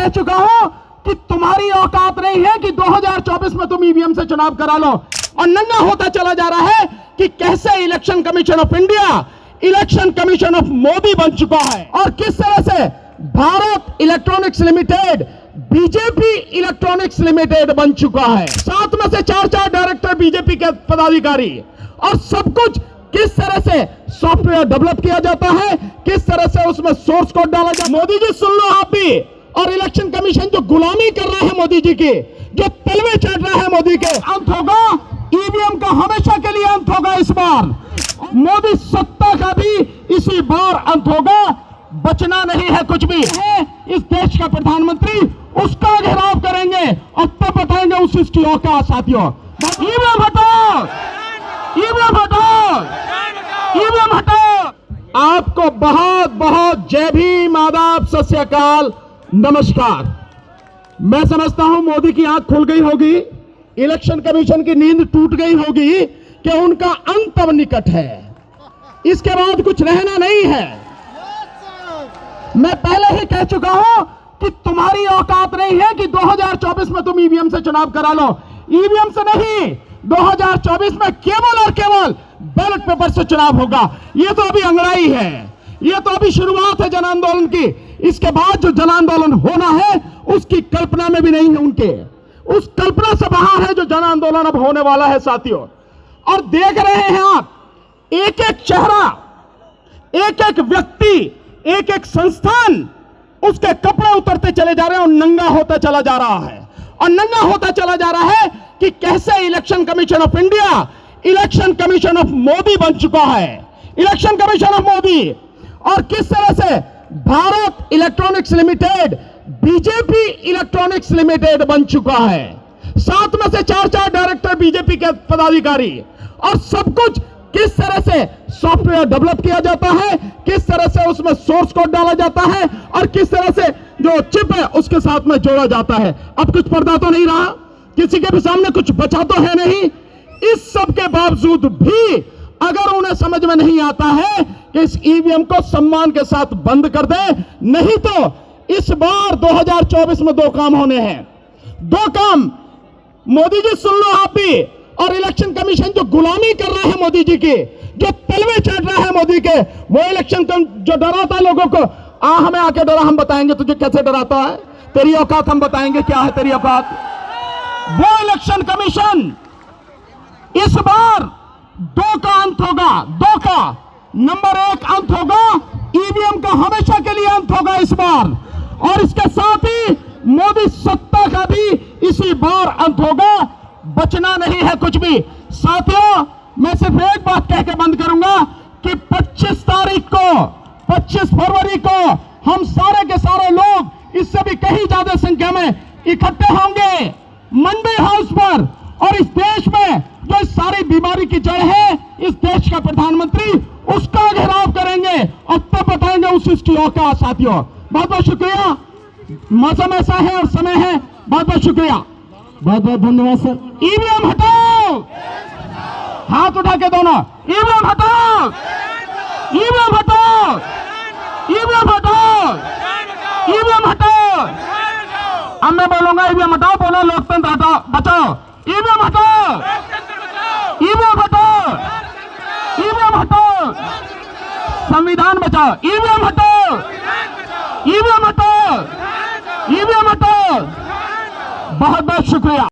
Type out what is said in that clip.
कह चुका हूं कि तुम्हारी औकात नहीं है कि 2024 में तुम ईवीएम से चुनाव करा लो। और नंगा होता चला जा रहा है कि कैसे election commission of India election commission of Modi बन चुका है और किस तरह से Bharat electronics limited BJP electronics limited बन चुका है। 7 में से 4 डायरेक्टर बीजेपी के पदाधिकारी और सब कुछ किस तरह से सॉफ्टवेयर डेवलप किया जाता है, किस तरह से उसमें सोर्स कोड डाला जाता है। मोदी जी सुन लो आप भी, और इलेक्शन कमीशन जो गुलामी कर रहा है मोदी जी की, जो तलवे चढ़ रहा है मोदी के, अंत होगा। ईवीएम का हमेशा के लिए अंत होगा। इस बार मोदी सत्ता का भी इसी बार अंत होगा। बचना नहीं है कुछ भी है। इस देश का प्रधानमंत्री, उसका घेराव करेंगे और तब बताएंगे उसकी औकात। साथियों, ईवीएम हटाओ, ईवीएम हटाओ, ईवीएम हटाओ। आपको बहुत बहुत जय भीम, आदाब, सत श्री अकाल, नमस्कार। मैं समझता हूं मोदी की आंख खुल गई होगी, इलेक्शन कमीशन की नींद टूट गई होगी कि उनका अंत अब निकट है, इसके बाद कुछ रहना नहीं है। मैं पहले ही कह चुका हूं कि तुम्हारी औकात नहीं है कि 2024 में तुम ईवीएम से चुनाव करा लो। ईवीएम से नहीं, 2024 में केवल और केवल बैलेट पेपर से चुनाव होगा। यह तो अभी अंगड़ाई है, यह तो अभी शुरुआत है जन आंदोलन की। इसके बाद जो जन आंदोलन होना है उसकी कल्पना में भी नहीं है उनके, उस कल्पना से बाहर है जो जन आंदोलन अब होने वाला है साथियों। और देख रहे हैं आप, एक एक चेहरा, एक एक व्यक्ति, एक एक संस्थान, उसके कपड़े उतरते चले जा रहे हैं और नंगा होता चला जा रहा है। और नंगा होता चला जा रहा है कि कैसे election commission of India election commission of Modi बन चुका है। इलेक्शन कमीशन ऑफ मोदी, और किस तरह से Bharat electronics limited BJP electronics limited बन चुका है। 7 में से 4 डायरेक्टर बीजेपी के पदाधिकारी और सब कुछ किस तरह से सॉफ्टवेयर डेवलप किया जाता है, किस तरह से उसमें सोर्स कोड डाला जाता है और किस तरह से जो चिप है उसके साथ में जोड़ा जाता है। अब कुछ पर्दा तो नहीं रहा, किसी के भी सामने कुछ बचा तो है नहीं। इस सब के बावजूद भी अगर उन्हें समझ में नहीं आता है कि इस ईवीएम को सम्मान के साथ बंद कर दे, नहीं तो इस बार 2024 में 2 काम होने हैं। 2 काम, मोदी जी सुन लो आप भी, और इलेक्शन कमीशन जो गुलामी कर रहा है मोदी जी की, जो तलवे चढ़ रहा है मोदी के, वो इलेक्शन जो डराता है लोगों को, हमें आके डरा, हम बताएंगे तुझे कैसे डराता है, तेरी औकात हम बताएंगे क्या है तेरी औकात। वो इलेक्शन कमीशन इस बार 2 का अंत होगा। 2 का नंबर 1 अंत होगा, ईवीएम का हमेशा के लिए अंत होगा इस बार। और इसके साथ ही मोदी सत्ता का भी इसी बार अंत होगा। बचना नहीं है कुछ भी। साथियों, मैं सिर्फ एक बात कह के बंद करूंगा कि 25 तारीख को, 25 फरवरी को हम सारे के सारे लोग, इससे भी कहीं ज्यादा संख्या में इकट्ठे होंगे मंडी हाउस पर। और इस देश में जो इस सारी बीमारी की जड़ है, इस देश का प्रधानमंत्री, उसका घेराव करेंगे और तब बताएंगे उसकी औकात। साथियों, बहुत बहुत शुक्रिया। मौसम ऐसा है और समय है। बहुत बहुत शुक्रिया, बहुत बहुत धन्यवाद सर। ईवीएम हटाओ, हाथ उठा के दोनों, ईवीएम हटाओ, ईवीएम हटाओ, ईवीएम हटाओ, ईवीएम हटाओ। अब मैं बोलूंगा ईवीएम हटाओ, बोलो लोकतंत्र हटाओ, बचाओ। ईवीएम हटाओ, ईवीएम हटाओ, ईवीएम हटाओ, संविधान बचाओ। ईवीएम हटाओ, ईवीएम हटाओ, ईवीएम हटाओ। बहुत बहुत शुक्रिया।